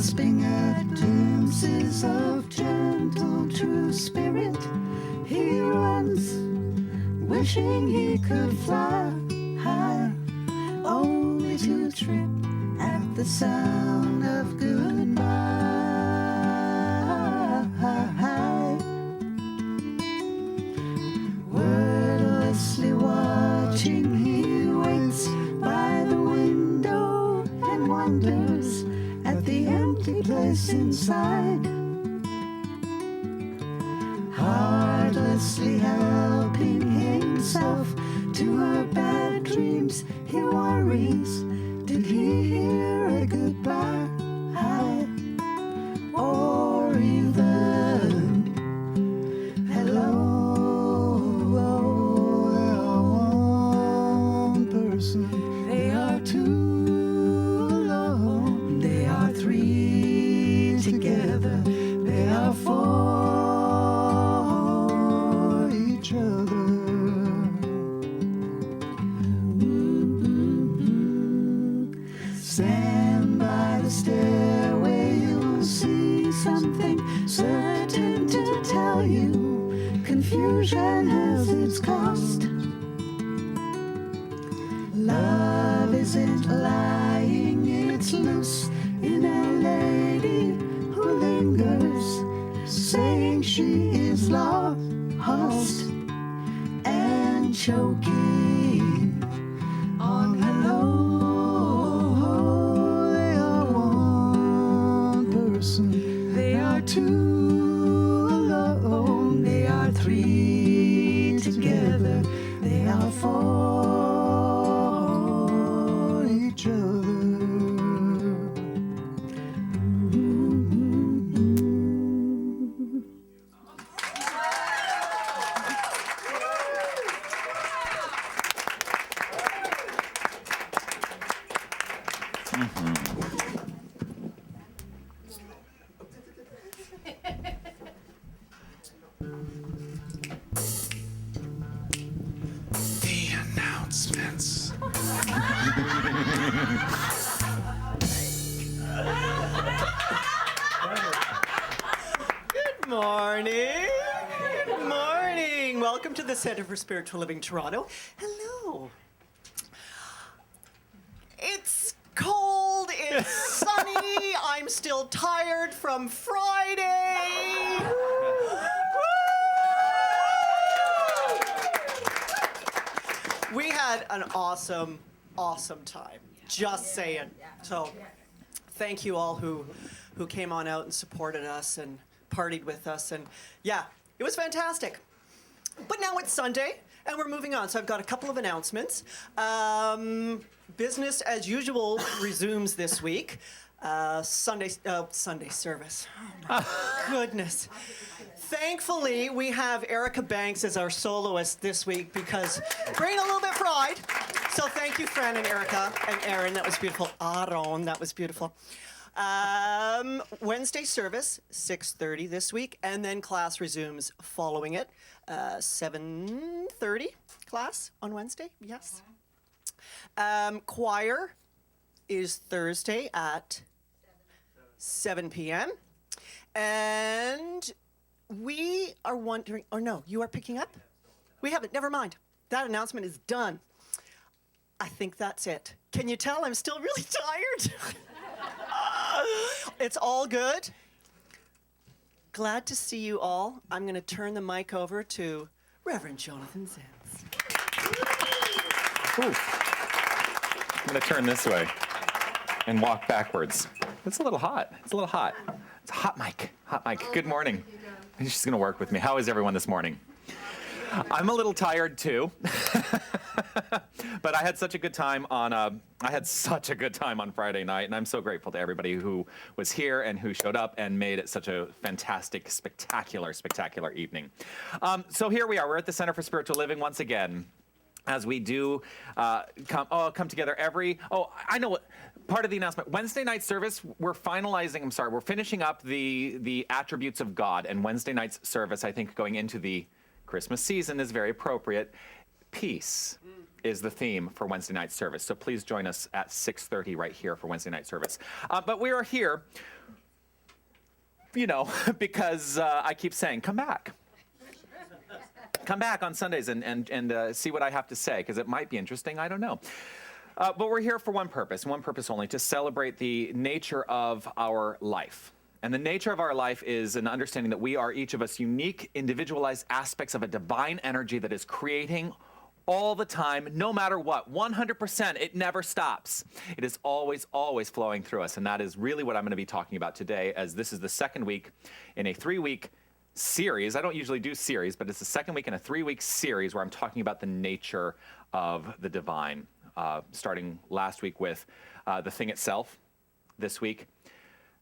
grasping at glimpses of gentle true spirit. He runs, wishing he could fly high, only to trip at the sound of goodbye. Wordlessly watching, he waits by the window and wonders at the empty place inside. Heartlessly helping himself to her bad dreams, he worries, did he hear a goodbye? Or even hello? They are one person, they are two alone, they are three together, they are for each other. Stand by the stairway, you'll see something certain to tell you. Confusion has its cost. Love isn't lying, it's loose in a lady who lingers, saying she is lost and choking on hello. They are one person, they are two alone, they are three together, they are for each other. The announcements. Good morning. Good morning. Welcome to the Center for Spiritual Living Toronto. Hello. It's cold, it's sunny, I'm still tired from Friday. We had an awesome time. Just saying. So thank you all who came on out and supported us and partied with us. And yeah, it was fantastic. But now it's Sunday and we're moving on. So I've got a couple of announcements. Business as usual resumes this week. Sunday service. Oh my goodness. Thankfully, we have Erica Banks as our soloist this week because bring a little bit of pride. So thank you, Fran and Erica and Aaron. That was beautiful. Aaron, that was beautiful. Wednesday service, 6:30 this week, and then class resumes following it. 7:30 class on Wednesday, yes. Choir is Thursday at 7 p.m. And we are wondering, oh no, you are picking up? We haven't, never mind. That announcement is done. I think that's it. Can you tell I'm still really tired? It's all good. Glad to see you all. I'm going to turn the mic over to Reverend Jonathan Zenz. Ooh. I'm going to turn this way and walk backwards. It's a little hot. It's a little hot. It's a hot mic. Hot mic. Good morning. She's going to work with me. How is everyone this morning? I'm a little tired too, but I had such a good time on Friday night, and I'm so grateful to everybody who was here and who showed up and made it such a fantastic, spectacular evening. So here we are. We're at the Center for Spiritual Living once again, as we do come together every. Oh, I know what. Part of the announcement, Wednesday night service, we're finishing up the attributes of God, and Wednesday night's service, I think, going into the Christmas season is very appropriate. Peace is the theme for Wednesday night service. So please join us at 6:30 right here for Wednesday night service. But we are here because I keep saying, come back. Come back on Sundays and see what I have to say, because it might be interesting. I don't know. But we're here for one purpose only, to celebrate the nature of our life. And the nature of our life is an understanding that we are each of us unique, individualized aspects of a divine energy that is creating all the time, no matter what, 100%, it never stops. It is always, always flowing through us. And that is really what I'm going to be talking about today, as this is the second week in a 3-week series. I don't usually do series, but it's the second week in a 3-week series where I'm talking about the nature of the divine. Starting last week with the thing itself. This week,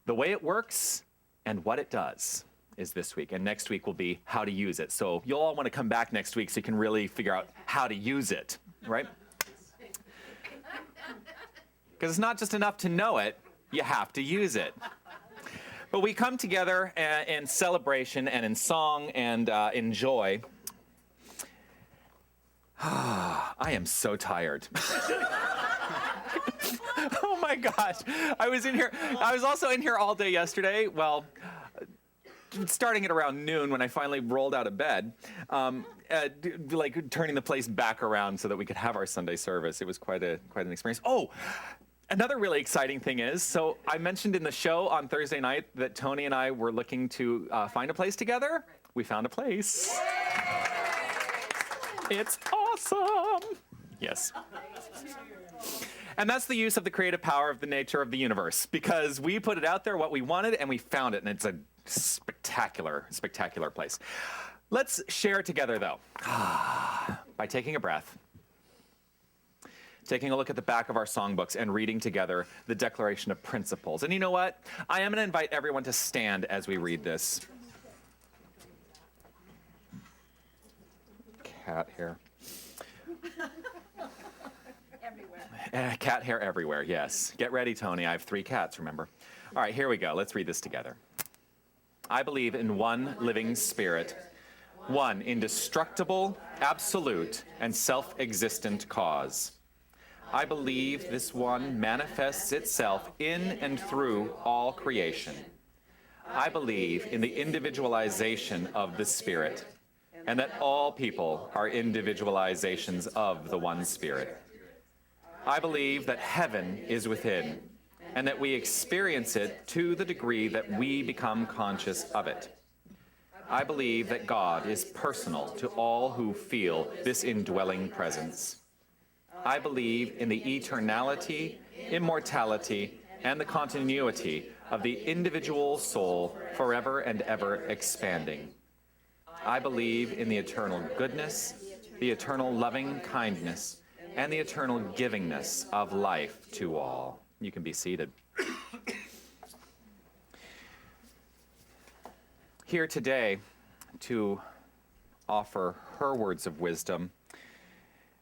the way it works and what it does is this week. And next week will be how to use it. So you'll all want to come back next week so you can really figure out how to use it, right? Because it's not just enough to know it, you have to use it. But we come together in celebration and in song and in joy. I am so tired. Oh my gosh. I was also in here all day yesterday. Well, starting at around noon when I finally rolled out of bed, like turning the place back around so that we could have our Sunday service. It was quite an experience. Oh, another really exciting thing is, so I mentioned in the show on Thursday night that Tony and I were looking to find a place together. We found a place. It's awesome. Yes. And that's the use of the creative power of the nature of the universe, because we put it out there, what we wanted, and we found it, and it's a spectacular, spectacular place. Let's share together, though, by taking a breath, taking a look at the back of our songbooks, and reading together the Declaration of Principles. And you know what? I am going to invite everyone to stand as we read this. Cat hair. Everywhere. Cat hair everywhere, yes. Get ready, Tony. I have 3 cats, remember? All right, here we go. Let's read this together. I believe in one living spirit, one indestructible, absolute, and self-existent cause. I believe this one manifests itself in and through all creation. I believe in the individualization of the Spirit, and that all people are individualizations of the one Spirit. I believe that heaven is within, and that we experience it to the degree that we become conscious of it. I believe that God is personal to all who feel this indwelling presence. I believe in the eternality, immortality, and the continuity of the individual soul forever and ever expanding. I believe in the eternal goodness, the eternal loving kindness, and the eternal givingness of life to all. You can be seated. Here today to offer her words of wisdom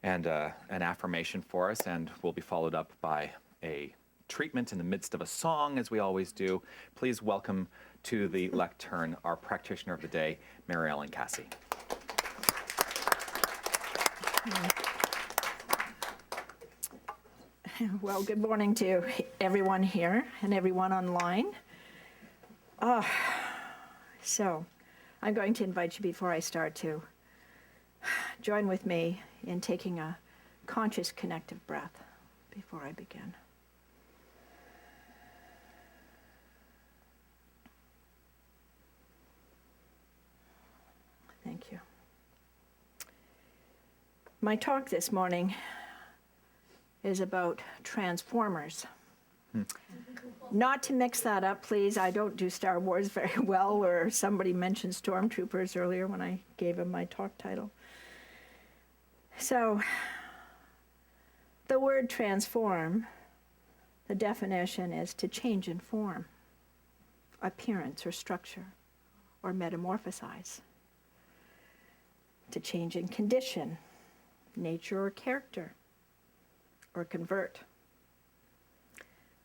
and an affirmation for us, and will be followed up by a treatment in the midst of a song, as we always do. Please welcome to the lectern our practitioner of the day, Mary Ellen Cassie. Well, good morning to everyone here and everyone online. So I'm going to invite you, before I start, to join with me in taking a conscious connective breath before I begin. Thank you. My talk this morning is about transformers. Not to mix that up, please. I don't do Star Wars very well, or somebody mentioned stormtroopers earlier when I gave him my talk title. So, the word transform, the definition is to change in form, appearance or structure, or metamorphosize. To change in condition, nature or character, or convert.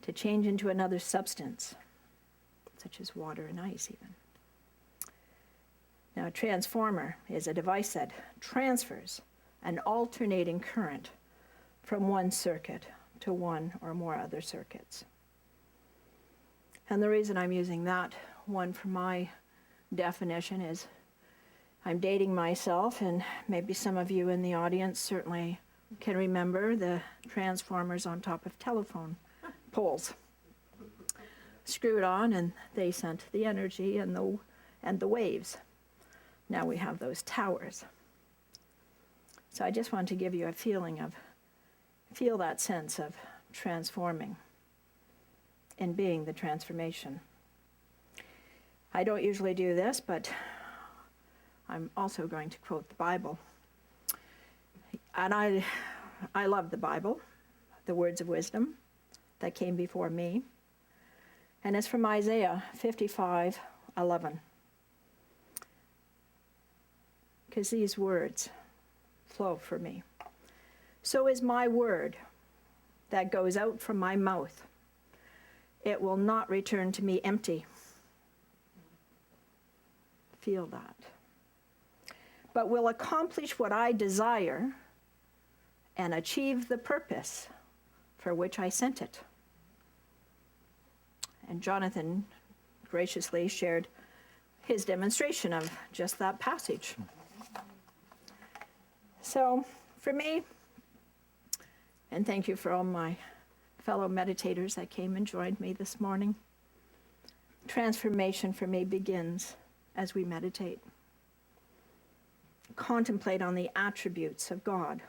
To change into another substance, such as water and ice even. Now, a transformer is a device that transfers an alternating current from one circuit to one or more other circuits. And the reason I'm using that one for my definition is, I'm dating myself, and maybe some of you in the audience certainly can remember the transformers on top of telephone poles. Screwed on, and they sent the energy and the waves. Now we have those towers. So I just want to give you a feel that sense of transforming and being the transformation. I don't usually do this, but I'm also going to quote the Bible. And I love the Bible, the words of wisdom that came before me. And it's from Isaiah 55:11. Because these words flow for me. So is my word that goes out from my mouth. It will not return to me empty. Feel that. But will accomplish what I desire and achieve the purpose for which I sent it. And Jonathan graciously shared his demonstration of just that passage. So for me, and thank you for all my fellow meditators that came and joined me this morning, transformation for me begins as we meditate. Contemplate on the attributes of God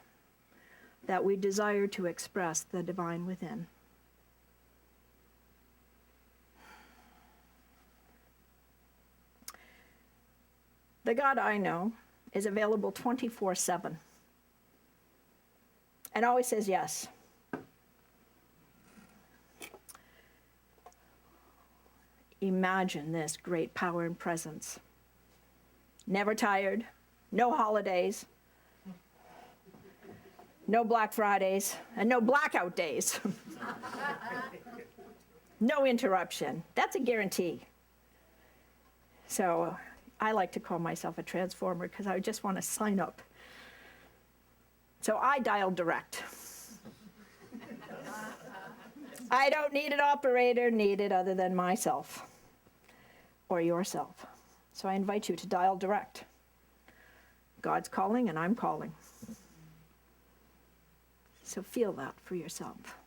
that we desire to express the divine within. The God I know is available 24/7 and always says yes. Imagine this great power and presence. Never tired, no holidays, no Black Fridays, and no blackout days. No interruption. That's a guarantee. So I like to call myself a transformer because I just want to sign up. So I dial direct. I don't need an operator needed other than myself or yourself. So I invite you to dial direct. God's calling and I'm calling. So feel that for yourself.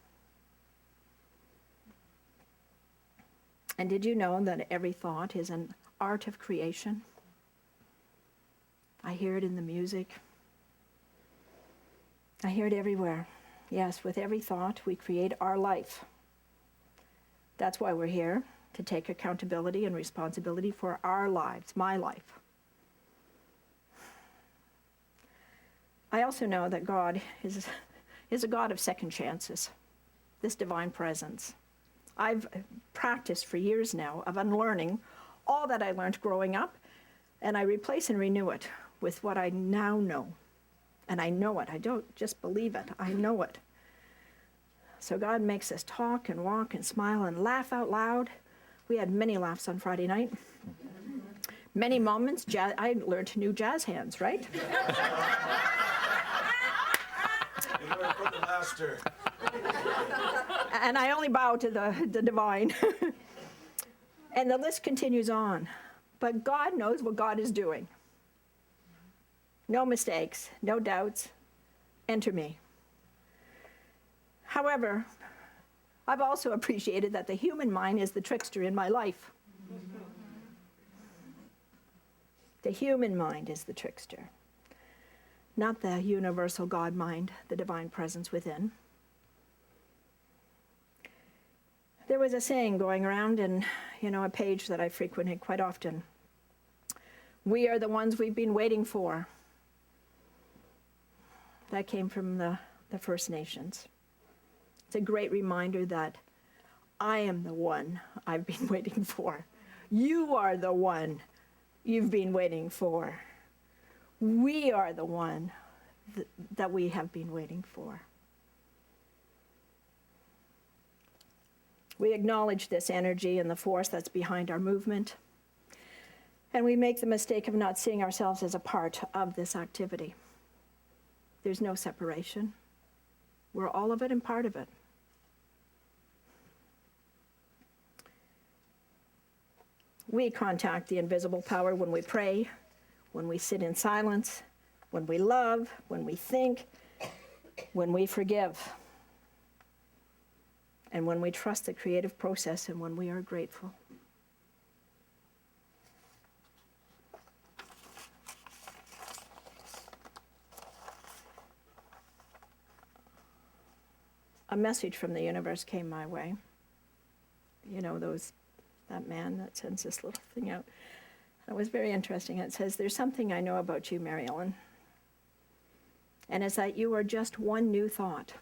And did you know that every thought is an art of creation? I hear it in the music. I hear it everywhere. Yes, with every thought, we create our life. That's why we're here, to take accountability and responsibility for our lives, my life. I also know that God is a God of second chances, this divine presence. I've practiced for years now of unlearning all that I learned growing up, and I replace and renew it with what I now know. And I know it. I don't just believe it. I know it. So God makes us talk and walk and smile and laugh out loud. We had many laughs on Friday night. Many moments. I learned new jazz hands, right? You learned from the master. And I only bow to the divine. And the list continues on. But God knows what God is doing. No mistakes, no doubts. Enter me. However, I've also appreciated that the human mind is the trickster in my life. The human mind is the trickster, not the universal God mind, the divine presence within. There was a saying going around in, a page that I frequented quite often. We are the ones we've been waiting for. That came from the First Nations. It's a great reminder that I am the one I've been waiting for. You are the one you've been waiting for. We are the one that we have been waiting for. We acknowledge this energy and the force that's behind our movement, and we make the mistake of not seeing ourselves as a part of this activity. There's no separation. We're all of it and part of it. We contact the invisible power when we pray, when we sit in silence, when we love, when we think, when we forgive, and when we trust the creative process and when we are grateful. A message from the universe came my way. You know, that man that sends this little thing out. It was very interesting. It says, "There's something I know about you, Mary Ellen. And it's that you are just one new thought,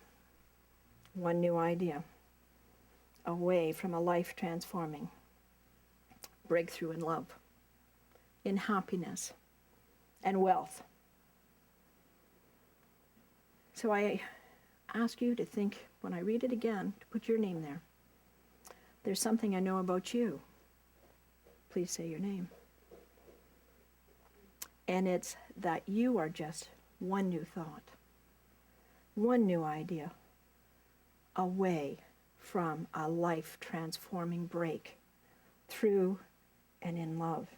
one new idea, away from a life-transforming breakthrough in love, in happiness, and wealth." So I ask you to think, when I read it again, to put your name there. There's something I know about you. Please say your name. And it's that you are just one new thought, one new idea, away from a life-transforming break through and in love,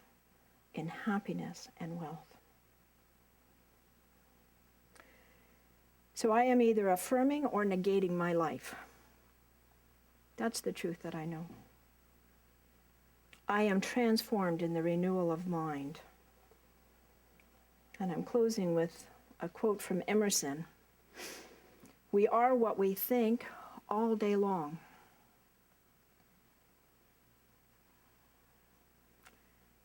in happiness and wealth. So I am either affirming or negating my life. That's the truth that I know. I am transformed in the renewal of mind. And I'm closing with a quote from Emerson. "We are what we think all day long."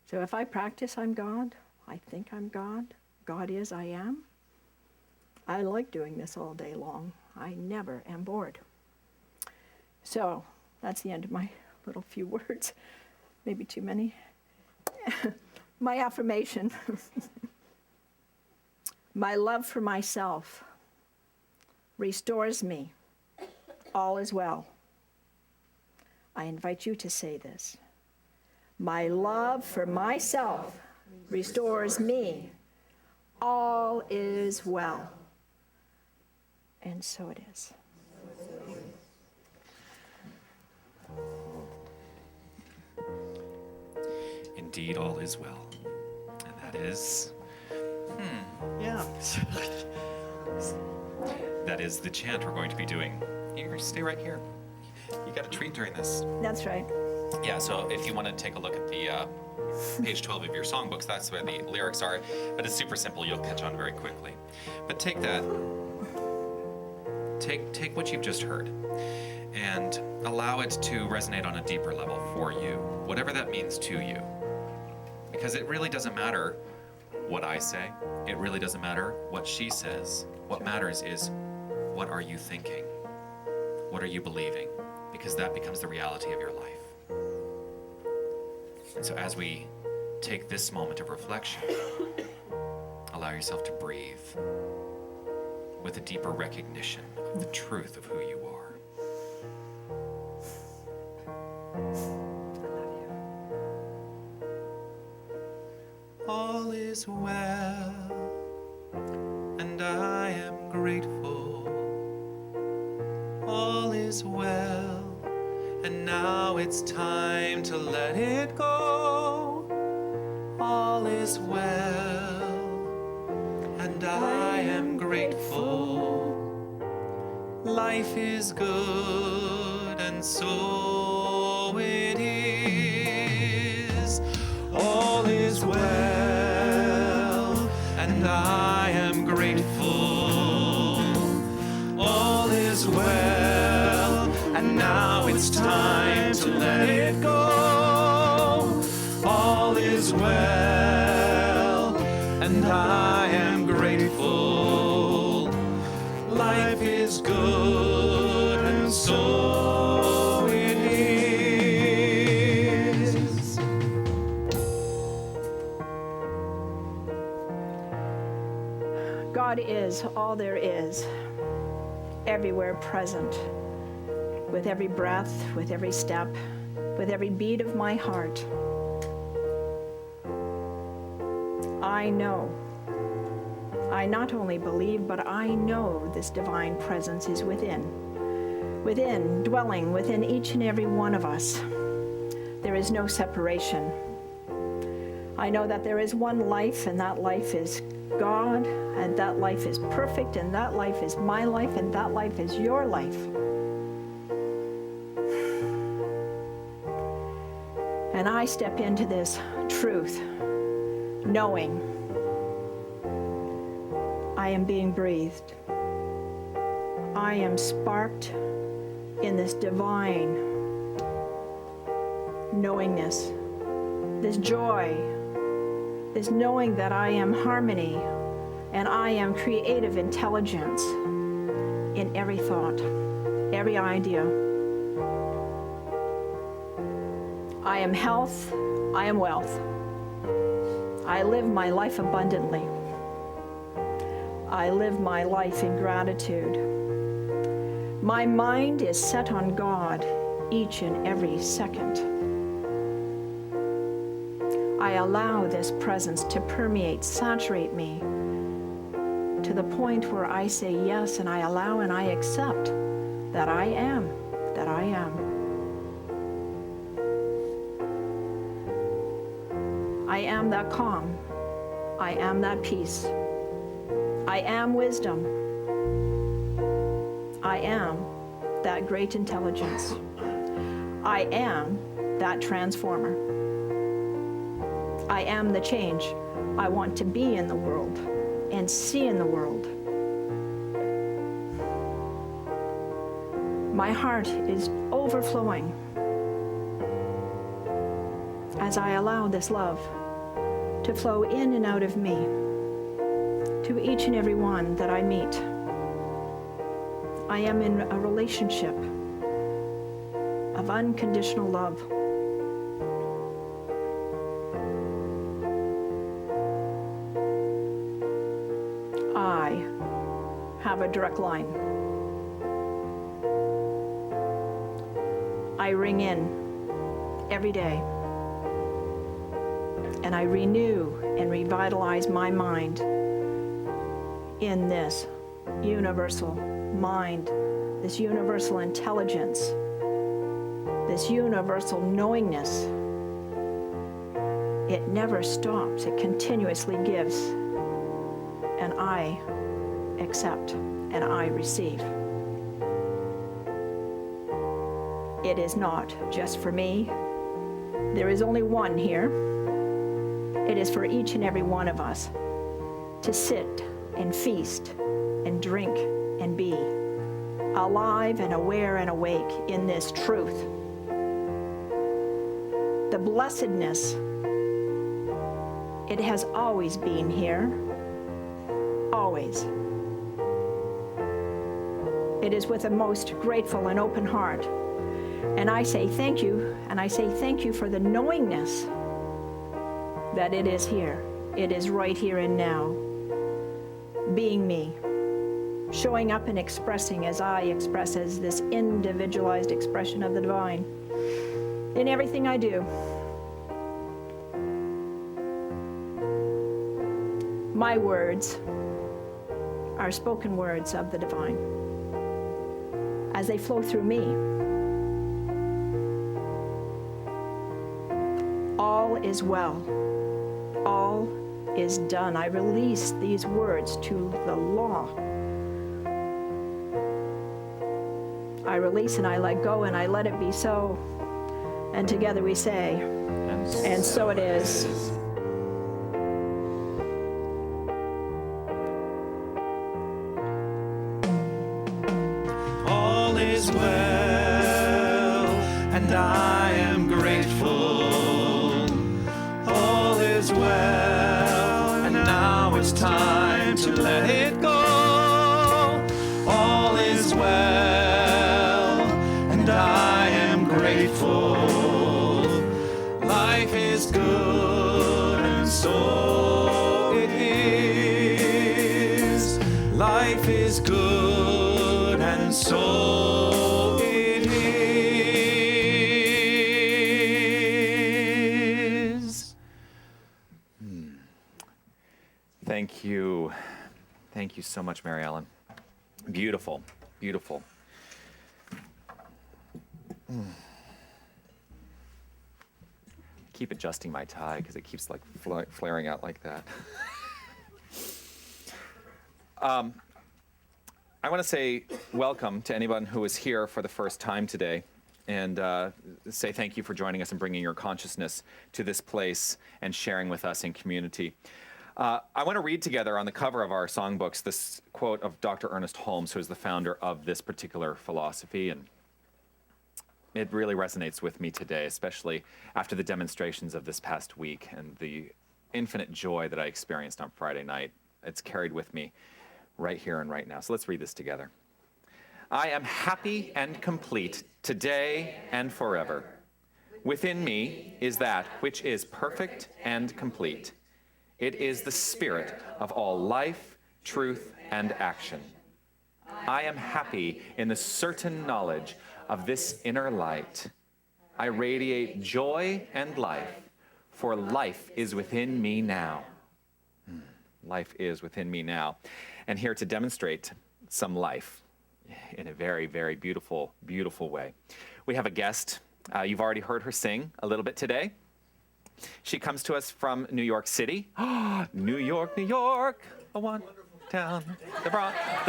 So if I practice I'm God, I think I'm God, God is I am, I like doing this all day long. I never am bored. So that's the end of my little few words. Maybe too many. My affirmation. My love for myself restores me. All is well. I invite you to say this. My love for myself restores me. All is well. And so it is. Indeed, all is well. And that is, Yeah. that is the chant we're going to be doing. Here, stay right here. You got a treat during this. That's right. Yeah, so if you want to take a look at the page 12 of your songbooks, that's where the lyrics are. But it's super simple. You'll catch on very quickly. But take that. Take what you've just heard and allow it to resonate on a deeper level for you, whatever that means to you. Because it really doesn't matter what I say. It really doesn't matter what she says. What matters is, what are you thinking? What are you believing? Because that becomes the reality of your life. And so as we take this moment of reflection, allow yourself to breathe with a deeper recognition of the truth of who you are. All is well, and I am grateful. All is well, and now it's time to let it go. All is well, and I am grateful. Life is good, and so it is. All is well, and I am grateful. All is well, and now it's time to let it go. All is well, and I am grateful. Life is good, and so it is. God is all there is, everywhere present, with every breath, with every step, with every beat of my heart. I know. I not only believe, but I know this divine presence is within, dwelling within each and every one of us. There is no separation, I know that there is one life, and that life is God, and that life is perfect, and that life is my life, and that life is your life. And I step into this truth, knowing I am being breathed. I am sparked in this divine knowingness, this joy, this knowing that I am harmony and I am creative intelligence in every thought, every idea. I am health, I am wealth. I live my life abundantly. I live my life in gratitude. My mind is set on God each and every second. I allow this presence to permeate, saturate me to the point where I say yes, and I allow and I accept that I am, that I am. I am that calm. I am that peace. I am wisdom. I am that great intelligence. I am that transformer. I am the change I want to be in the world and see in the world. My heart is overflowing as I allow this love to flow in and out of me to each and every one that I meet. I am in a relationship of unconditional love. I have a direct line. I ring in every day, and I renew and revitalize my mind in this universal mind, this universal intelligence, this universal knowingness. It never stops, it continuously gives, and I accept and I receive. It is not just for me. There is only one here. It is for each and every one of us to sit and feast and drink and be alive and aware and awake in this truth. The blessedness, it has always been here, always. It is with a most grateful and open heart. And I say thank you, and I say thank you for the knowingness that it is here. It is right here and now, being me, showing up and expressing as I express, as this individualized expression of the divine in everything I do. My words are spoken words of the divine as they flow through me. All is well. All is done. I release these words to the law. I release and I let go and I let it be so. And together we say, and so it is. All is well, and I am grateful. All is well, and now it's time to let it go. All is well, and I am grateful. Life is good, and so it is. Life is good, and so it is. Thank you. Thank you so much, Mary Ellen. Beautiful, beautiful. keep adjusting my tie because it keeps like flaring out like that. I want to say welcome to anyone who is here for the first time today, and say thank you for joining us and bringing your consciousness to this place and sharing with us in community. I want to read together on the cover of our songbooks this quote of Dr. Ernest Holmes, who is the founder of this particular philosophy, and it really resonates with me today, especially after the demonstrations of this past week and the infinite joy that I experienced on Friday night. It's carried with me right here and right now. So let's read this together. I am happy and complete today and forever. Within me is that which is perfect and complete. It is the spirit of all life, truth, and action. I am happy in the certain knowledge of this inner light. I radiate joy and life, for life is within me now. Life is within me now. And here to demonstrate some life in a very, very beautiful, beautiful way. We have a guest. You've already heard her sing a little bit today. She comes to us from New York City. New York, New York, a one town. The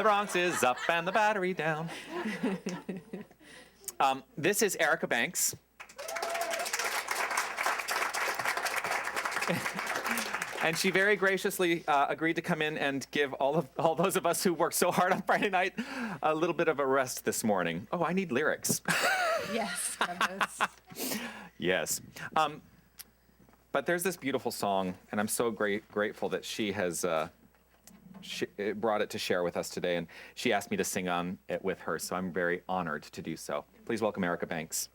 Bronx is up and the Battery down. This is Erica Banks. And she very graciously agreed to come in and give all those of us who worked so hard on Friday night a little bit of a rest this morning. Oh, I need lyrics. Yes. Yes. But there's this beautiful song, and I'm so grateful that she has brought it to share with us today, and she asked me to sing on it with her, so I'm very honored to do so. Please welcome Erica Banks.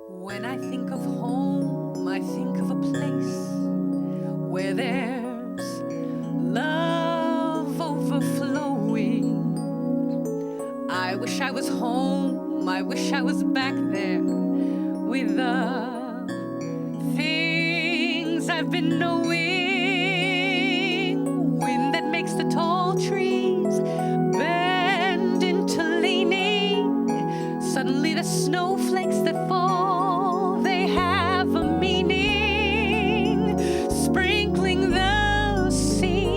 When I think of home, I think of a place where there's love overflowing. I wish I was home, I wish I was back there with the things I've been knowing. Wind that makes the tall trees bend into leaning. Suddenly the snowflakes that fall, they have a meaning, sprinkling the sea,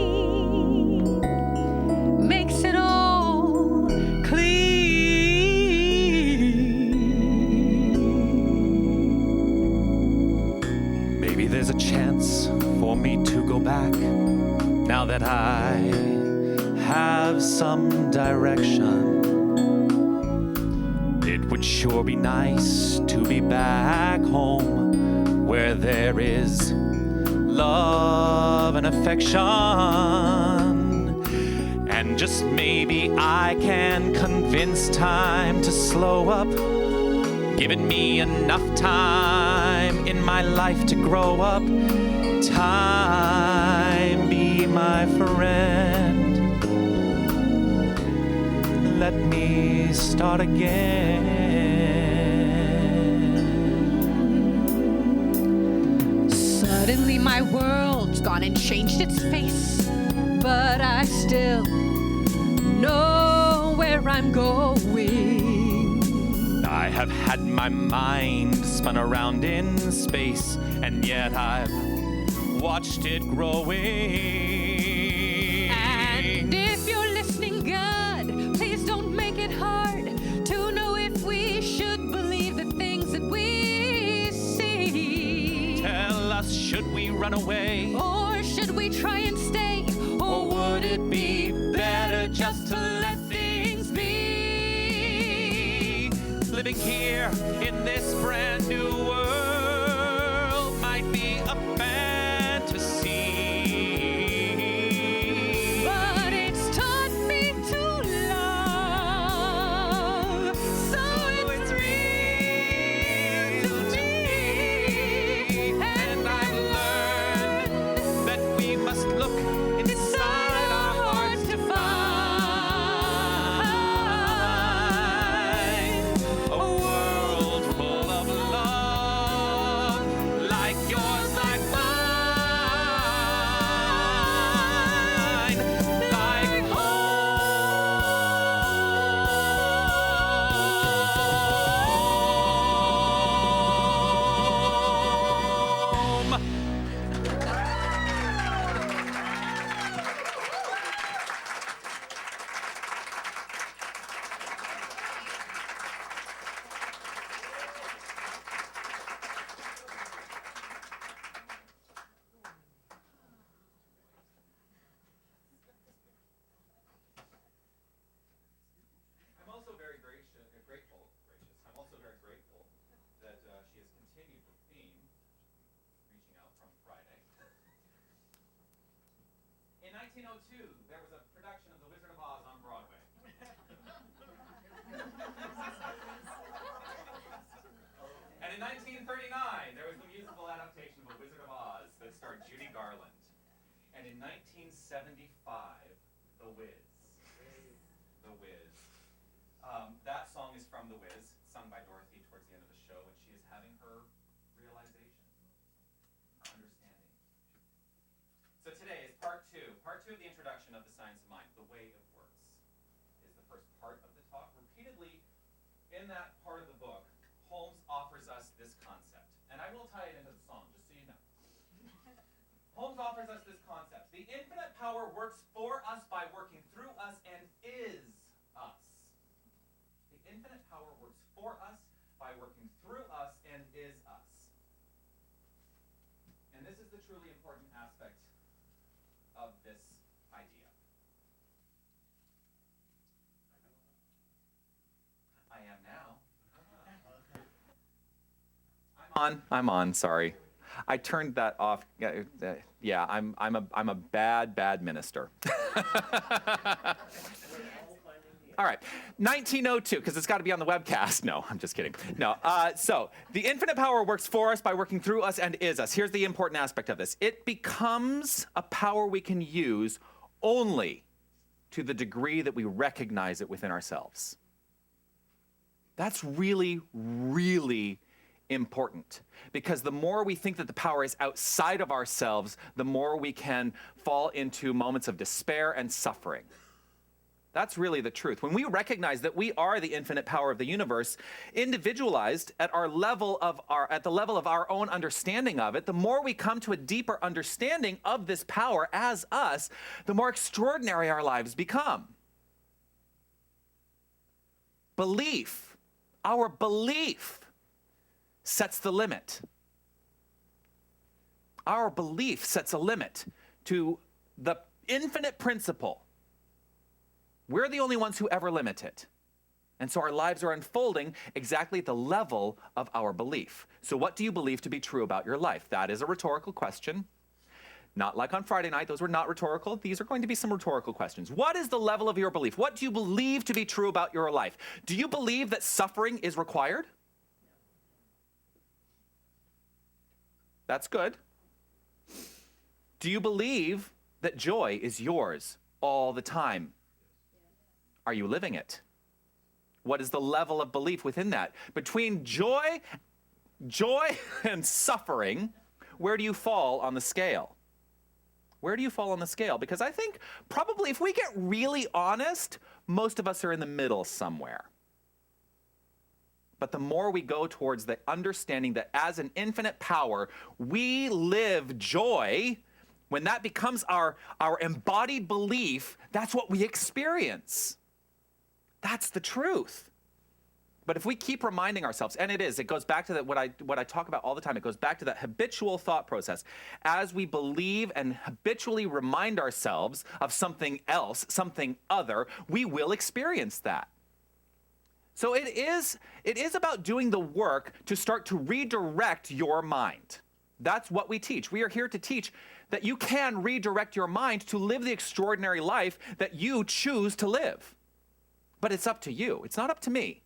makes it all clean. Maybe there's a chance for me to go back, now that I have some direction. It would sure be nice to be back home, where there is love and affection. And just maybe I can convince time to slow up, giving me enough time in my life to grow up. Time, be my friend. Let me start again. Suddenly my world's gone and changed its face, but I still know where I'm going. I have had my mind spun around in space, and yet I've watched it growing. And if you're listening, God, please don't make it hard to know if we should believe the things that we see. Tell us, should we run away? Or should we try and stay? Or would it be better just to let things be? living here in this brand new world might be a fantasy. But it's taught me to love, so it's real to me. And I've learned that we must look inside our hearts to find a world full of love, like yours, like mine, like home. I'm also very grateful. I'm also very grateful that she has continued the theme, reaching out from Friday. In 1902, there was a production of The Wizard of Oz on Broadway. And in 1939, there was the musical adaptation of The Wizard of Oz that starred Judy Garland. And in 1975, The Wiz. The Wiz. That song is from The Wiz, sung by Dorothy towards the end of the show, and she is having her realization, her understanding. So today is part two of the introduction of the science of mind, the way it works, is the first part of the talk. Repeatedly, in that part of the book, Holmes offers us this concept, and I will tie it into the song, just so you know. Holmes offers us this concept. The infinite power works for us by working through us and is us. The infinite power works for us by working through us and is us. And this is the truly important aspect of this idea. I am now. I'm on, sorry. I turned that off. Yeah, I'm a bad minister. All right, 1902, because it's got to be on the webcast. No, I'm just kidding. No, so the infinite power works for us by working through us and is us. Here's the important aspect of this. It becomes a power we can use only to the degree that we recognize it within ourselves. That's really, really important, because the more we think that the power is outside of ourselves, the more we can fall into moments of despair and suffering. That's really the truth. When we recognize that we are the infinite power of the universe, individualized at the level of our own understanding of it, the more we come to a deeper understanding of this power as us, the more extraordinary our lives become. Belief, our belief, sets the limit. Our belief sets a limit to the infinite principle. We're the only ones who ever limit it. And so our lives are unfolding exactly at the level of our belief. So what do you believe to be true about your life? That is a rhetorical question. Not like on Friday night, those were not rhetorical. These are going to be some rhetorical questions. What is the level of your belief? What do you believe to be true about your life? Do you believe that suffering is required? That's good. Do you believe that joy is yours all the time? Are you living it? What is the level of belief within that? Between joy and suffering, where do you fall on the scale? Where do you fall on the scale? Because I think probably if we get really honest, most of us are in the middle somewhere. But the more we go towards the understanding that as an infinite power, we live joy, when that becomes our embodied belief, that's what we experience. That's the truth. But if we keep reminding ourselves, and it goes back to that, what I talk about all the time, it goes back to that habitual thought process. As we believe and habitually remind ourselves of something else, something other, we will experience that. So it is about doing the work to start to redirect your mind. That's what we teach. We are here to teach that you can redirect your mind to live the extraordinary life that you choose to live. But it's up to you. It's not up to me.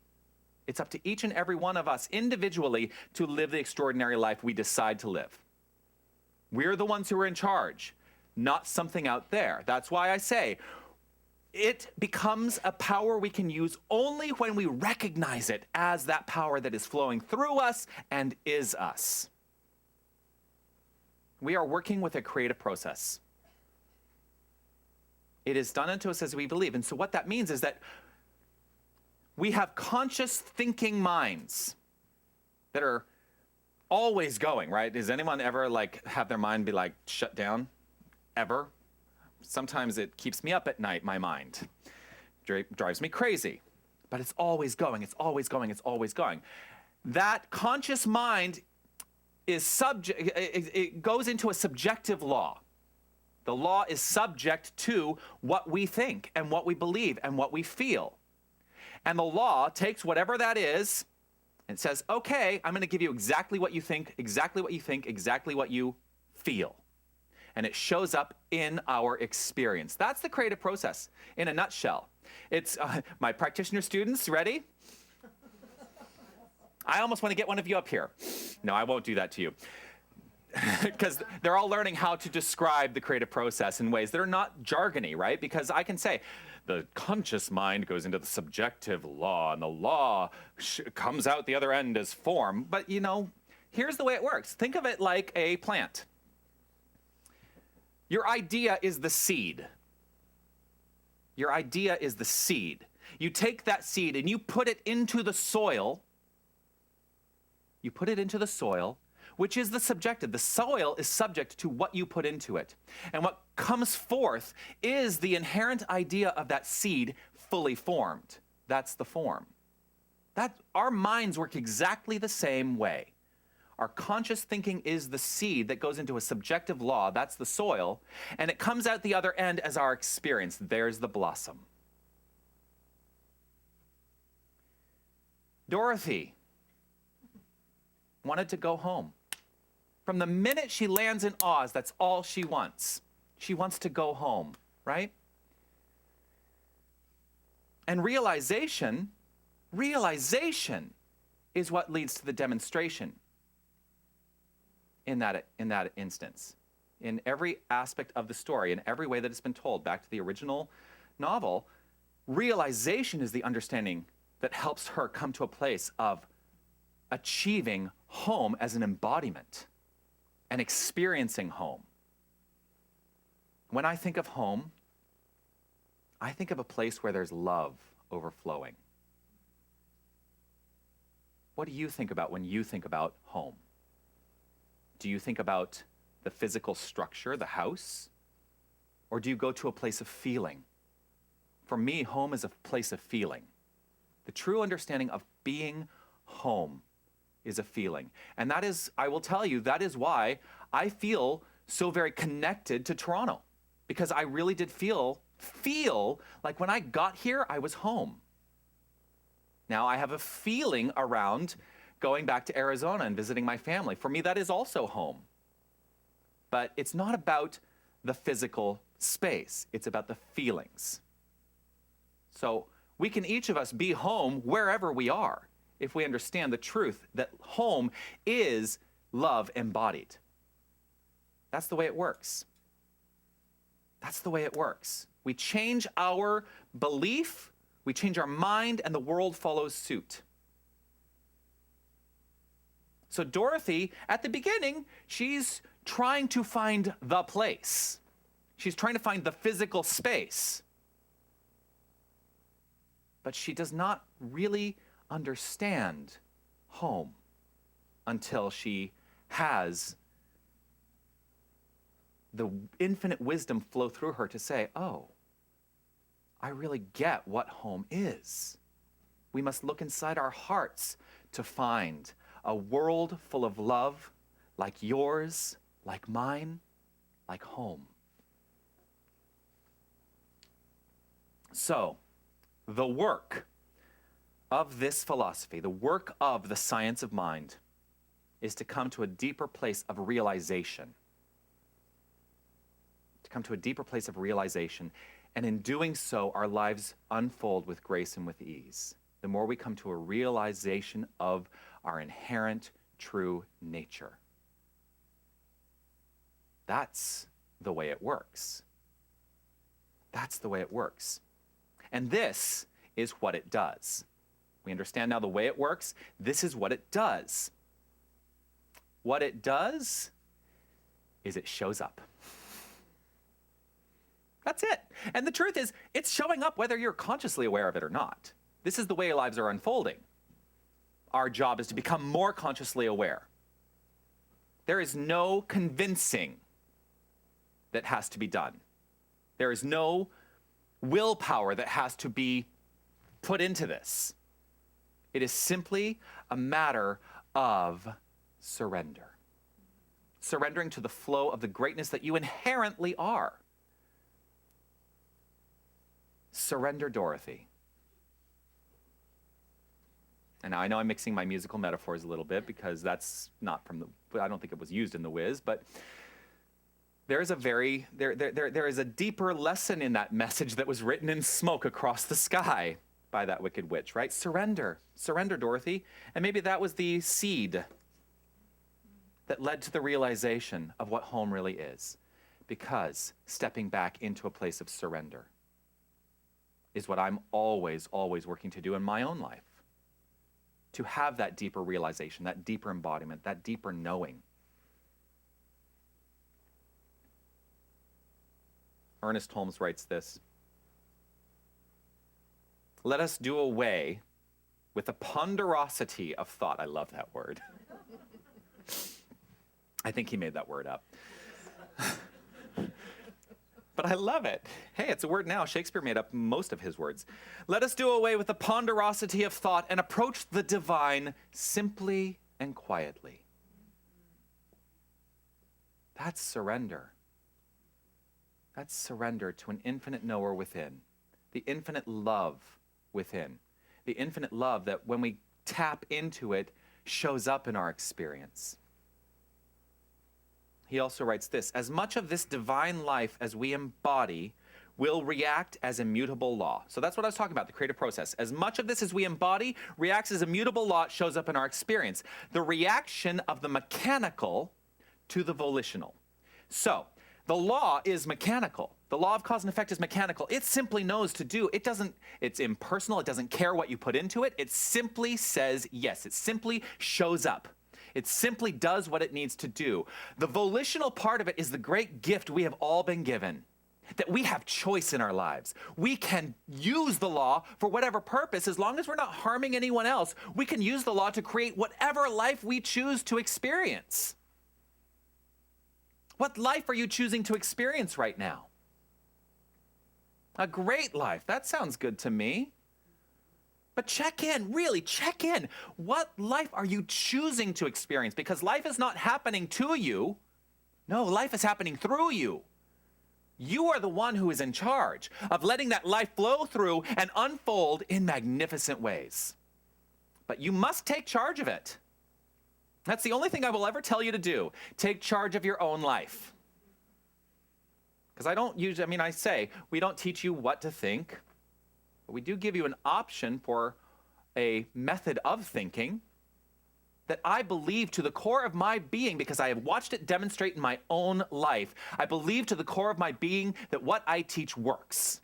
It's up to each and every one of us individually to live the extraordinary life we decide to live. We're the ones who are in charge, not something out there. That's why I say it becomes a power we can use only when we recognize it as that power that is flowing through us and is us. We are working with a creative process. It is done unto us as we believe. And so what that means is that we have conscious thinking minds that are always going, right? Does anyone ever have their mind be shut down? Ever? Sometimes it keeps me up at night, my mind. Drives me crazy. But it's always going, it's always going, it's always going. That conscious mind is subject, it goes into a subjective law. The law is subject to what we think and what we believe and what we feel. And the law takes whatever that is and says, okay, I'm going to give you exactly what you think, exactly what you think, exactly what you feel. And it shows up in our experience. That's the creative process in a nutshell. It's my practitioner students, ready? I almost want to get one of you up here. No, I won't do that to you. Because they're all learning how to describe the creative process in ways that are not jargony, right? Because I can say, the conscious mind goes into the subjective law, and the law comes out the other end as form. But, here's the way it works. Think of it like a plant. Your idea is the seed. Your idea is the seed. You take that seed and you put it into the soil. You put it into the soil, which is the subjective. The soil is subject to what you put into it. And what comes forth is the inherent idea of that seed fully formed. That's the form. Our minds work exactly the same way. Our conscious thinking is the seed that goes into a subjective law. That's the soil. And it comes out the other end as our experience. There's the blossom. Dorothy wanted to go home. From the minute she lands in Oz, that's all she wants. She wants to go home, right? And realization is what leads to the demonstration in that instance. In every aspect of the story, in every way that it's been told, back to the original novel, realization is the understanding that helps her come to a place of achieving home as an embodiment and experiencing home. When I think of home, I think of a place where there's love overflowing. What do you think about when you think about home? Do you think about the physical structure, the house? Or do you go to a place of feeling? For me, home is a place of feeling. The true understanding of being home is a feeling. And that is, I will tell you, that is why I feel so very connected to Toronto. Because I really did feel like when I got here, I was home. Now I have a feeling around going back to Arizona and visiting my family. For me, that is also home. But it's not about the physical space. It's about the feelings. So we can each of us be home wherever we are if we understand the truth that home is love embodied. That's the way it works. That's the way it works. We change our belief, we change our mind, and the world follows suit. So Dorothy, at the beginning, she's trying to find the place. She's trying to find the physical space. But she does not really understand home until she has the infinite wisdom flow through her to say, oh, I really get what home is. We must look inside our hearts to find a world full of love, like yours, like mine, like home. So, the work of this philosophy, the work of the science of mind, is to come to a deeper place of realization. To come to a deeper place of realization. And in doing so, our lives unfold with grace and with ease. The more we come to a realization of our inherent true nature. That's the way it works. That's the way it works. And this is what it does. We understand now the way it works. This is what it does. What it does is it shows up. That's it. And the truth is, it's showing up whether you're consciously aware of it or not. This is the way our lives are unfolding. Our job is to become more consciously aware. There is no convincing that has to be done. There is no willpower that has to be put into this. It is simply a matter of surrender. Surrendering to the flow of the greatness that you inherently are. Surrender, Dorothy. And now I know I'm mixing my musical metaphors a little bit because that's not from the, I don't think it was used in The Wiz, but there is a deeper lesson in that message that was written in smoke across the sky by that wicked witch, right? Surrender. Surrender, Dorothy. And maybe that was the seed that led to the realization of what home really is. Because stepping back into a place of surrender is what I'm always, always working to do in my own life. To have that deeper realization, that deeper embodiment, that deeper knowing. Ernest Holmes writes this: let us do away with the ponderosity of thought. I love that word. I think he made that word up. But I love it. Hey, it's a word now. Shakespeare made up most of his words. Let us do away with the ponderosity of thought and approach the divine simply and quietly. That's surrender. That's surrender to an infinite knower within, the infinite love within, the infinite love that when we tap into it shows up in our experience. He also writes this: as much of this divine life as we embody will react as immutable law. So that's what I was talking about, the creative process. As much of this as we embody reacts as immutable law, it shows up in our experience. The reaction of the mechanical to the volitional. So the law is mechanical. The law of cause and effect is mechanical. It simply knows to do. It's impersonal. It doesn't care what you put into it. It simply says yes. It simply shows up. It simply does what it needs to do. The volitional part of it is the great gift we have all been given, that we have choice in our lives. We can use the law for whatever purpose. As long as we're not harming anyone else, we can use the law to create whatever life we choose to experience. What life are you choosing to experience right now? A great life. That sounds good to me. But check in, really check in. What life are you choosing to experience? Because life is not happening to you. No, life is happening through you. You are the one who is in charge of letting that life flow through and unfold in magnificent ways. But you must take charge of it. That's the only thing I will ever tell you to do. Take charge of your own life. Because I say, we don't teach you what to think. But we do give you an option for a method of thinking that I believe to the core of my being, because I have watched it demonstrate in my own life. I believe to the core of my being that what I teach works.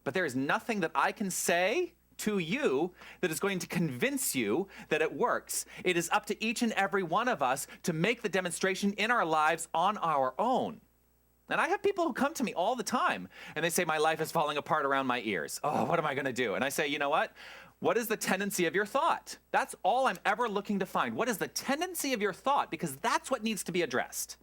But there is nothing that I can say to you that is going to convince you that it works. It is up to each and every one of us to make the demonstration in our lives on our own. And I have people who come to me all the time, and they say, my life is falling apart around my ears. Oh, what am I going to do? And I say, you know what? What is the tendency of your thought? That's all I'm ever looking to find. What is the tendency of your thought? Because that's what needs to be addressed.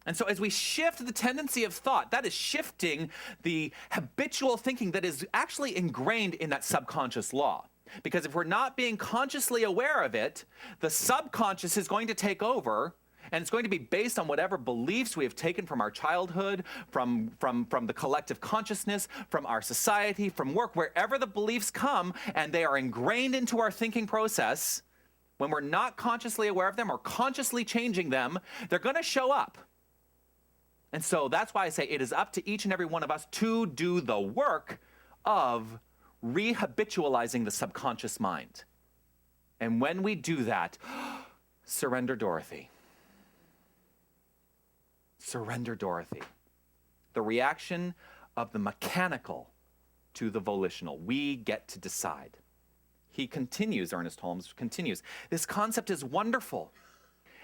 And so as we shift the tendency of thought, that is shifting the habitual thinking that is actually ingrained in that subconscious law. Because if we're not being consciously aware of it, the subconscious is going to take over And it's going to be based on whatever beliefs we have taken from our childhood, from the collective consciousness, from our society, from work, wherever the beliefs come, and they are ingrained into our thinking process. When we're not consciously aware of them or consciously changing them, they're going to show up. And so that's why I say it is up to each and every one of us to do the work of rehabitualizing the subconscious mind. And when we do that, surrender Dorothy. Surrender Dorothy. The reaction of the mechanical to the volitional. We get to decide. He continues, Ernest Holmes continues, this concept is wonderful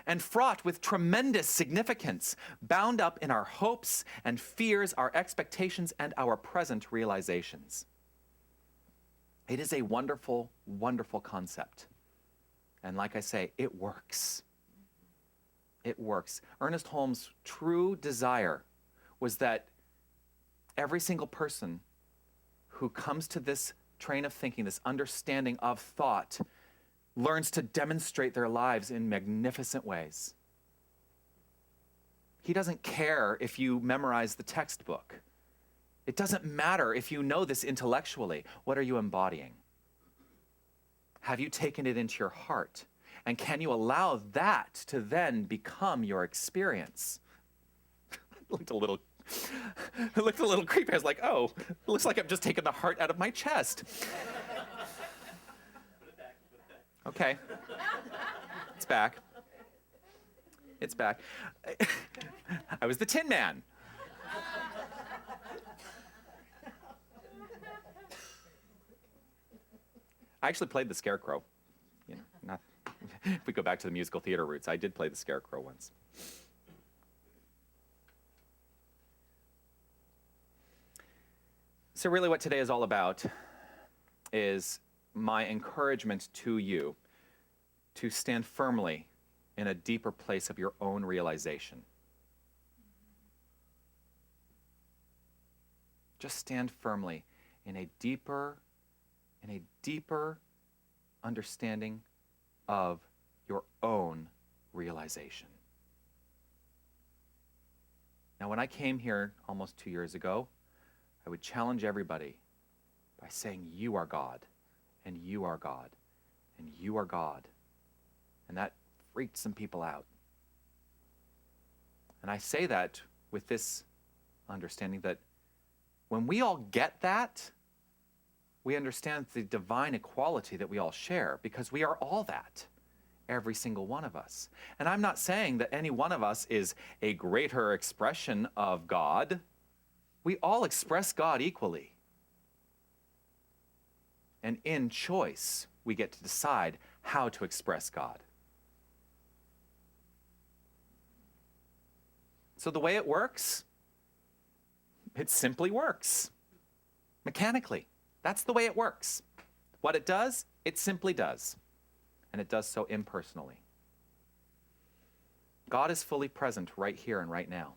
and fraught with tremendous significance, bound up in our hopes and fears, our expectations, and our present realizations. It is a wonderful, wonderful concept. And like I say, it works. It works. Ernest Holmes' true desire was that every single person who comes to this train of thinking, this understanding of thought, learns to demonstrate their lives in magnificent ways. He doesn't care if you memorize the textbook. It doesn't matter if you know this intellectually. What are you embodying? Have you taken it into your heart? And can you allow that to then become your experience? It looked a little creepy. I was like, oh, it looks like I'm just taking the heart out of my chest. Okay. It's back. It's back. I was the Tin Man. I actually played the Scarecrow. You know, not if we go back to the musical theater roots, I did play the Scarecrow once. So really what today is all about is my encouragement to you to stand firmly in a deeper place of your own realization. Just stand firmly in a deeper understanding of your own realization. Now, when I came here almost 2 years ago, I would challenge everybody by saying, you are God, and you are God, and you are God. And that freaked some people out. And I say that with this understanding that when we all get that, we understand the divine equality that we all share, because we are all that, every single one of us. And I'm not saying that any one of us is a greater expression of God. We all express God equally. And in choice, we get to decide how to express God. So the way it works, it simply works. Mechanically. That's the way it works. What it does, it simply does. And it does so impersonally. God is fully present right here and right now.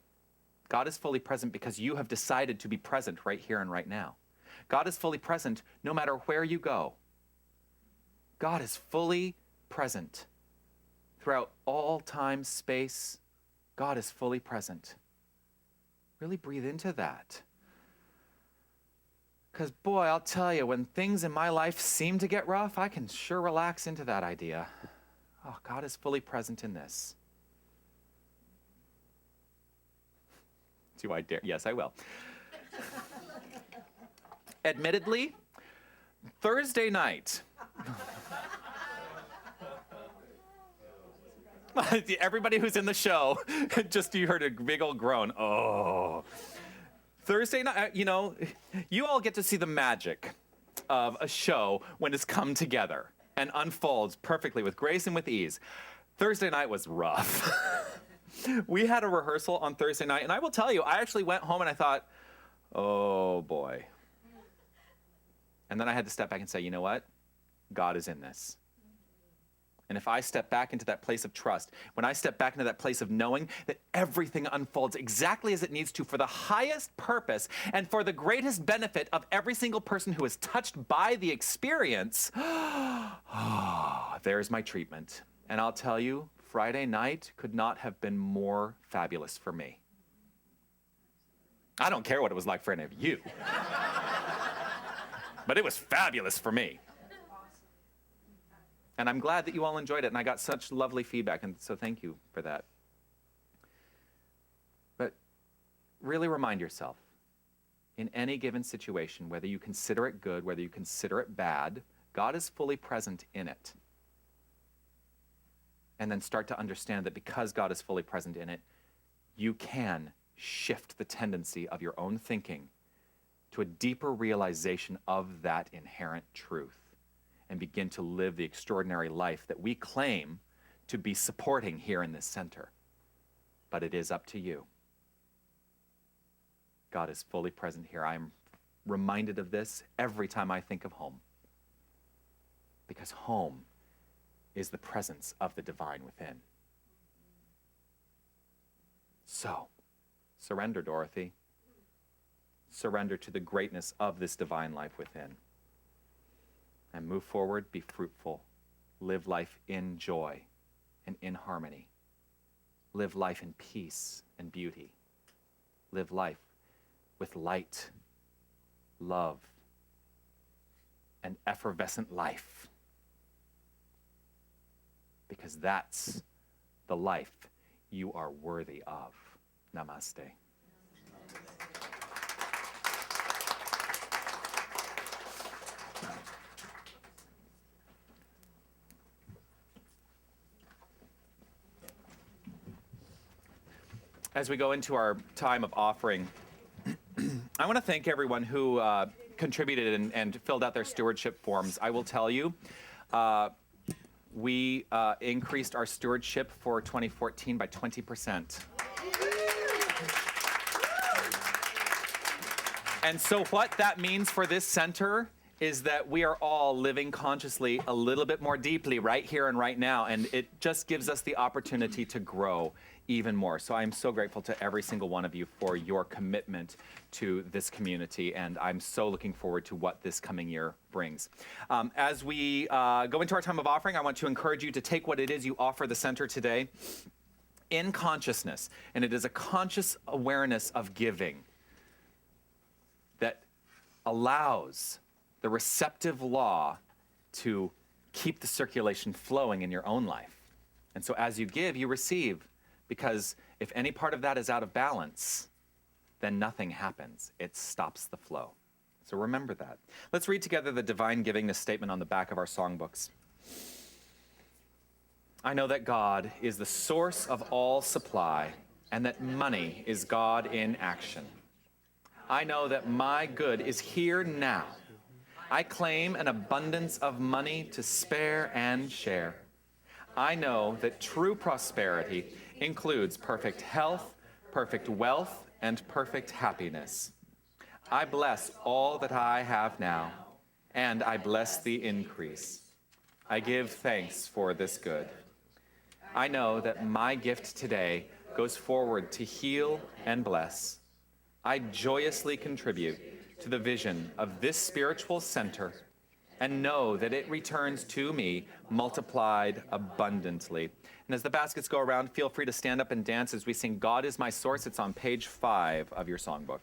God is fully present because you have decided to be present right here and right now. God is fully present no matter where you go. God is fully present throughout all time, space. God is fully present. Really breathe into that. Because, boy, I'll tell you, when things in my life seem to get rough, I can sure relax into that idea. Oh, God is fully present in this. Do I dare? Yes, I will. Admittedly, Thursday night. Everybody who's in the show, you heard a big old groan. Oh. Thursday night, you all get to see the magic of a show when it's come together and unfolds perfectly with grace and with ease. Thursday night was rough. We had a rehearsal on Thursday night, and I will tell you, I actually went home and I thought, oh boy. And then I had to step back and say, you know what? God is in this. And if I step back into that place of trust, when I step back into that place of knowing that everything unfolds exactly as it needs to for the highest purpose and for the greatest benefit of every single person who is touched by the experience, there's my treatment. And I'll tell you, Friday night could not have been more fabulous for me. I don't care what it was like for any of you. But it was fabulous for me. And I'm glad that you all enjoyed it, and I got such lovely feedback, and so thank you for that. But really remind yourself, in any given situation, whether you consider it good, whether you consider it bad, God is fully present in it. And then start to understand that because God is fully present in it, you can shift the tendency of your own thinking to a deeper realization of that inherent truth and begin to live the extraordinary life that we claim to be supporting here in this center. But it is up to you. God is fully present here. I'm reminded of this every time I think of home, because home is the presence of the divine within. So, surrender, Dorothy. Surrender to the greatness of this divine life within. And move forward, be fruitful. Live life in joy and in harmony. Live life in peace and beauty. Live life with light, love, and effervescent life. Because that's the life you are worthy of. Namaste. As we go into our time of offering, I want to thank everyone who contributed and filled out their stewardship forms. I will tell you, we increased our stewardship for 2014 by 20%. And so what that means for this center is that we are all living consciously a little bit more deeply right here and right now, and it just gives us the opportunity to grow even more. So I'm so grateful to every single one of you for your commitment to this community, and I'm so looking forward to what this coming year brings. As we go into our time of offering, I want to encourage you to take what it is you offer the center today in consciousness, and it is a conscious awareness of giving that allows the receptive law to keep the circulation flowing in your own life. And so as you give, you receive, because if any part of that is out of balance, then nothing happens. It stops the flow. So remember that. Let's read together the divine givingness statement on the back of our songbooks. I know that God is the source of all supply, and that money is God in action. I know that my good is here now. I claim an abundance of money to spare and share. I know that true prosperity includes perfect health, perfect wealth, and perfect happiness. I bless all that I have now, and I bless the increase. I give thanks for this good. I know that my gift today goes forward to heal and bless. I joyously contribute to the vision of this spiritual center and know that it returns to me multiplied abundantly. And as the baskets go around, feel free to stand up and dance as we sing God is My Source. It's on page 5 of your songbook.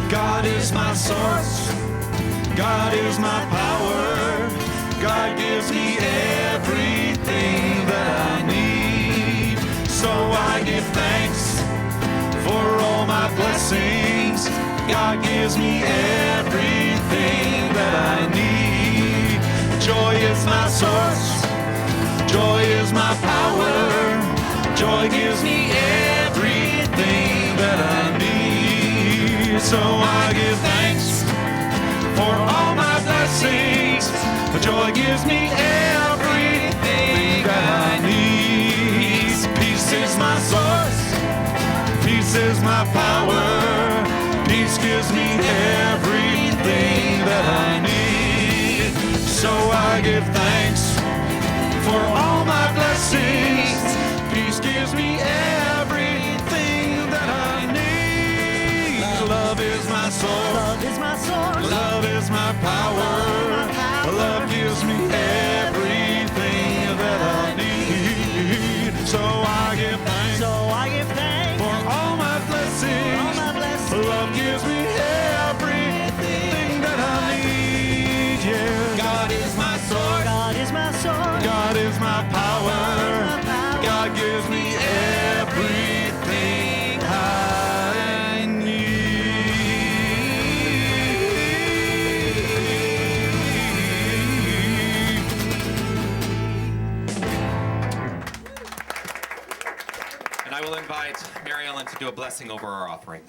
God is my source, God is my power, God gives me everything that I need. So I give thanks for all my blessings, God gives me everything that I need. Joy is my source, joy is my power, joy gives me everything that I need. So I give thanks for all my blessings. Joy gives me everything that I need. Peace is my source. Peace is my power. Peace gives me everything that I need. So I give thanks for all my blessings. Peace gives me everything that I need. Love is my source. Love is my source. Love is my power. Love gives me everything that I need. So I give thanks So I give thanks for all my blessings. all my blessings. Love gives me everything that I need. Yeah. God is my source. God is my source. God is my power. God gives me everything I need. And I will invite Mary Ellen to do a blessing over our offering.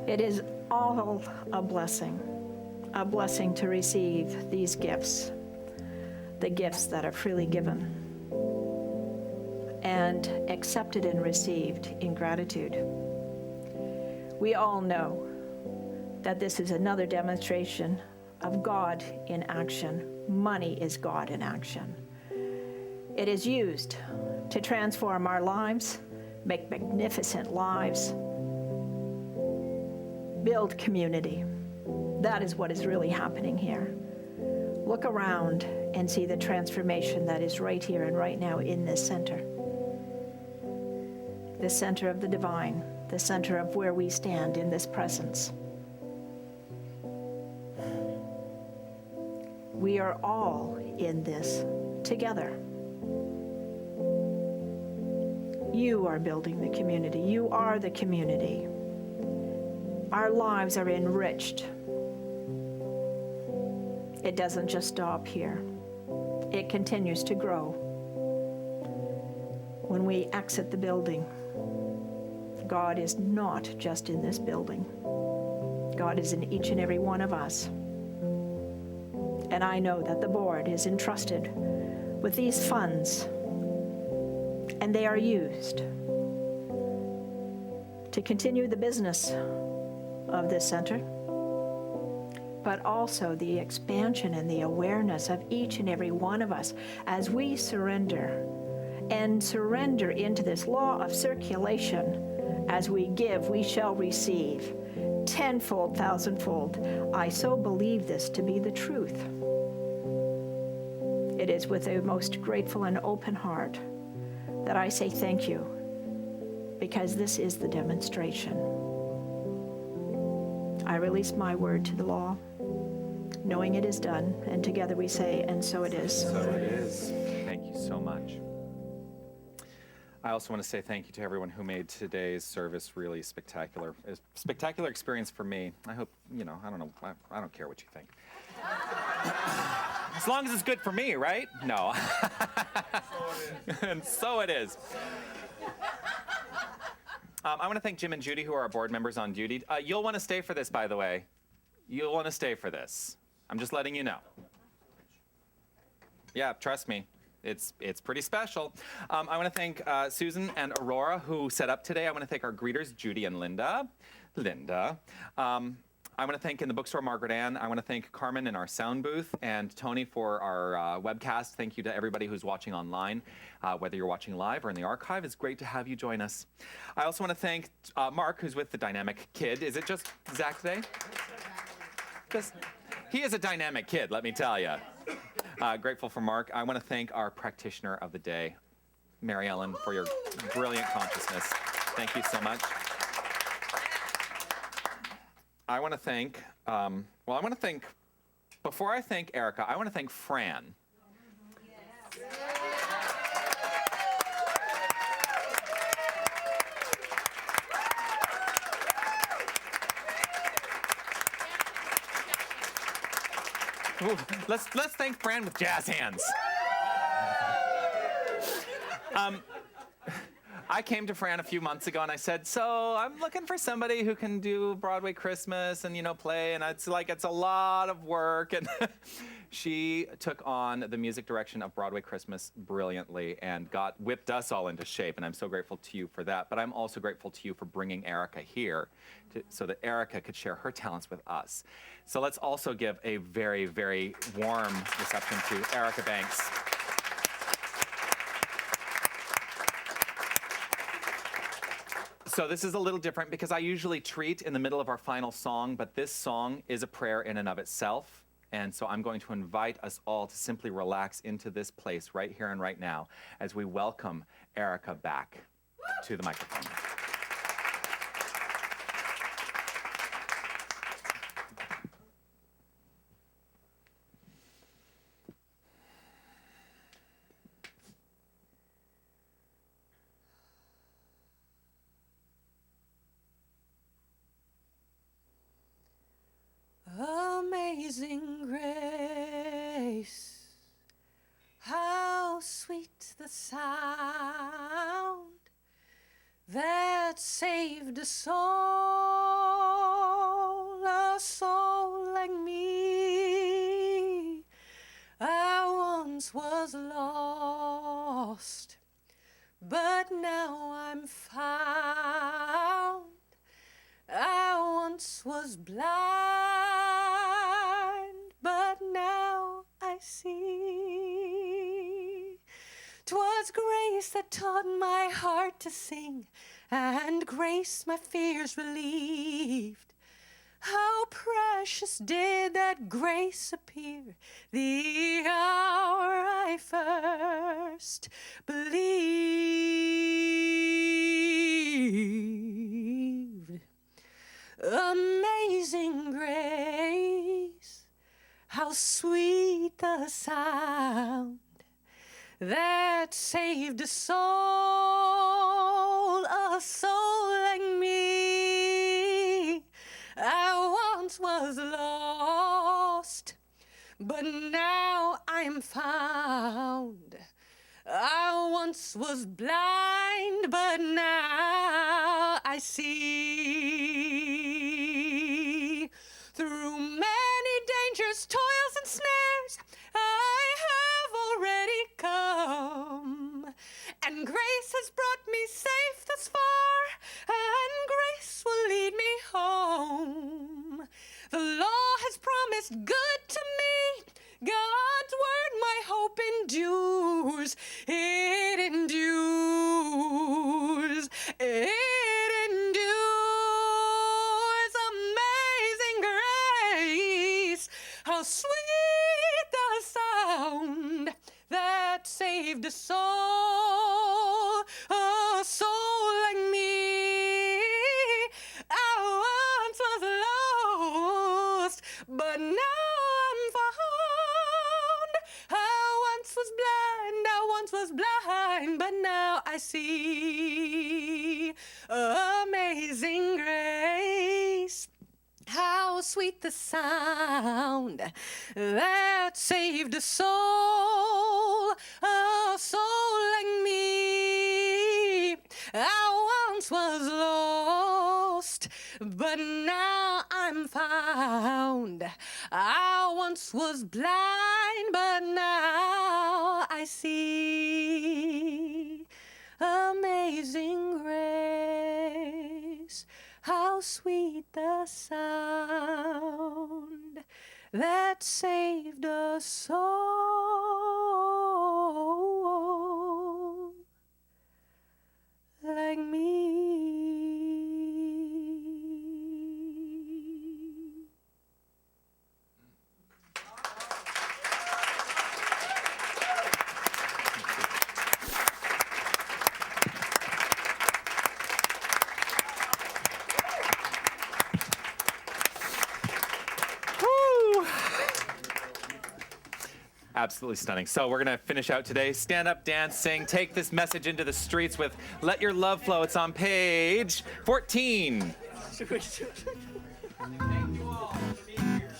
It is all a blessing to receive these gifts, the gifts that are freely given and accepted and received in gratitude. We all know that this is another demonstration of God in action. Money is God in action. It is used to transform our lives, make magnificent lives, build community. That is what is really happening here. Look around and see the transformation that is right here and right now in this center. The center of the divine, the center of where we stand in this presence. We are all in this together. You are building the community. You are the community. Our lives are enriched. It doesn't just stop here. It continues to grow. When we exit the building, God is not just in this building. God is in each and every one of us. And I know that the board is entrusted with these funds, and they are used to continue the business of this center, but also the expansion and the awareness of each and every one of us as we surrender into this law of circulation. As we give, we shall receive tenfold, thousandfold. I so believe this to be the truth. It is with a most grateful and open heart that I say thank you, because this is the demonstration. I release my word to the law, knowing it is done, and together we say, and so it is. So it is. Thank you so much. I also want to say thank you to everyone who made today's service really spectacular. It was a spectacular experience for me. I hope, I don't know, I don't care what you think. As long as it's good for me, right? No. And so it is. I want to thank Jim and Judy, who are our board members on duty. You'll want to stay for this, by the way. You'll want to stay for this. I'm just letting you know. Yeah, trust me. It's pretty special. I want to thank Susan and Aurora, who set up today. I want to thank our greeters, Judy and Linda. I want to thank in the bookstore, Margaret Ann. I want to thank Carmen in our sound booth and Tony for our webcast. Thank you to everybody who's watching online, whether you're watching live or in the archive. It's great to have you join us. I also want to thank Mark, who's with the dynamic kid. Is it just Zach today? He is a dynamic kid, let me tell you. Grateful for Mark. I want to thank our practitioner of the day, Mary Ellen, for your brilliant consciousness. Thank you so much. I want to thank, before I thank Erica, I want to thank Fran. Ooh, let's thank Fran with jazz hands. I came to Fran a few months ago and I said, so I'm looking for somebody who can do Broadway Christmas and, play. And it's a lot of work. And she took on the music direction of Broadway Christmas brilliantly and whipped us all into shape. And I'm so grateful to you for that. But I'm also grateful to you for bringing Erica here so that Erica could share her talents with us. So let's also give a very, very warm reception to Erica Banks. So this is a little different because I usually treat in the middle of our final song, but this song is a prayer in and of itself. And so I'm going to invite us all to simply relax into this place right here and right now as we welcome Erica back to the microphone. Amazing grace, how sweet the sound that saved a soul like me. I once was lost, but now I'm found. I once was blind, but now I see. 'Twas grace that taught my heart to sing, and grace my fears relieved. How precious did that grace appear the hour I first believed. Amazing grace, how sweet the sound that saved a soul like me. I once was lost, but now I'm found. I once was blind, but now I see. Through many dangers, toils, and snares, I have already come. And grace has brought me safe thus far, and grace will lead me home. The law has promised good to me. God's word my hope endures. It endures. It endures. Amazing grace, how sweet the sound that saved a soul like me. I once was lost, but now I'm found. I once was blind, but now I see. Amazing grace, how sweet the sound that saved a soul like me. I once was lost, but now I'm found. I once was blind, but now I see. Amazing grace, how sweet the sound that saved a soul like me. Absolutely stunning. So we're going to finish out today. Stand up, dance, sing. Take this message into the streets with Let Your Love Flow. It's on page 14. Thank you all for being here.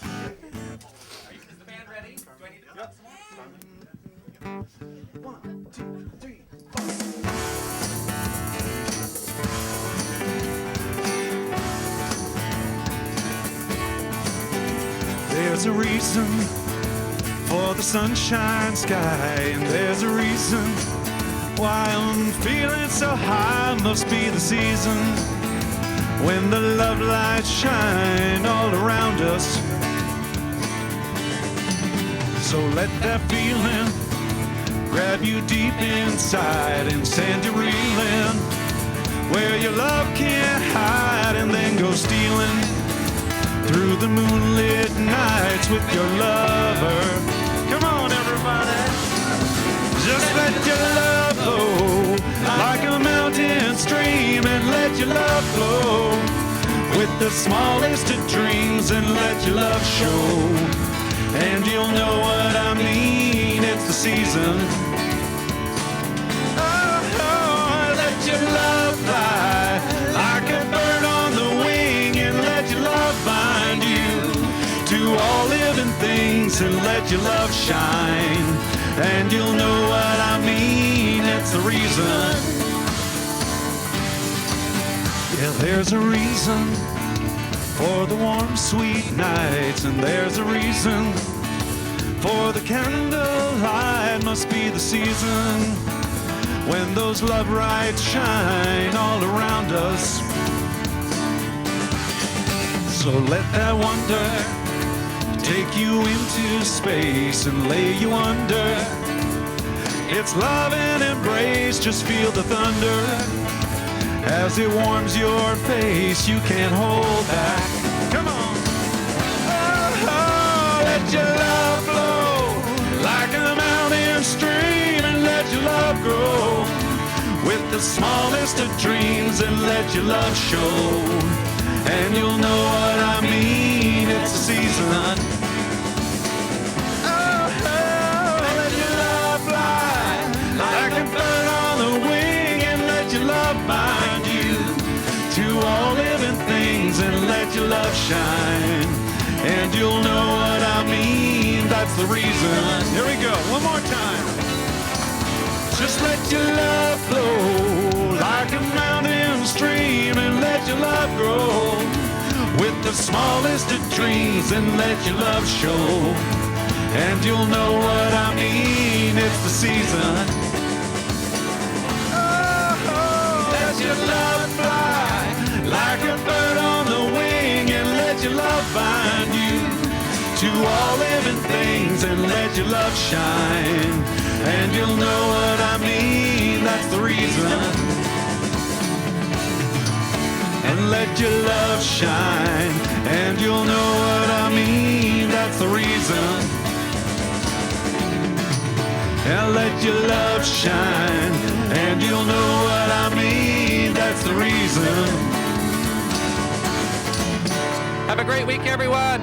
Is the band ready? Do I need to put some more? 1, 2, 3, 4. there's a reason for the sunshine sky, and there's a reason why I'm feeling so high. Must be the season when the love lights shine all around us. So let that feeling grab you deep inside and send you reeling where your love can't hide, and then go stealing through the moonlit nights with your lover. Come on, everybody. Just let your love flow like a mountain stream, and let your love flow with the smallest of dreams, and let your love show. And you'll know what I mean, it's the season. Oh, let your love fly like a bird on the wing, and let your love bind you to all living things, and let your love shine. And you'll know what I mean, it's the reason. Yeah, there's a reason for the warm, sweet nights, and there's a reason for the candlelight. Must be the season when those love lights shine all around us. So let that wonder take you into space and lay you under. It's love and embrace, just feel the thunder as it warms your face. You can't hold back. Come on. Oh, let your love flow like a mountain stream, and let your love grow with the smallest of dreams, and let your love show. And you'll know what I mean, it's the season. Oh, let your love fly like a bird on the wing, and let your love bind you to all living things, and let your love shine. And you'll know what I mean, that's the reason. Here we go, one more time. Just let your love flow like a mountain stream, and let your love grow with the smallest of dreams, and let your love show. And you'll know what I mean, it's the season. Oh, let your love fly like a bird on the wing, and let your love bind you to all living things, and let your love shine. And you'll know what I mean, that's the reason. And let your love shine, and you'll know what I mean, that's the reason. And let your love shine, and you'll know what I mean, that's the reason. Have a great week, everyone.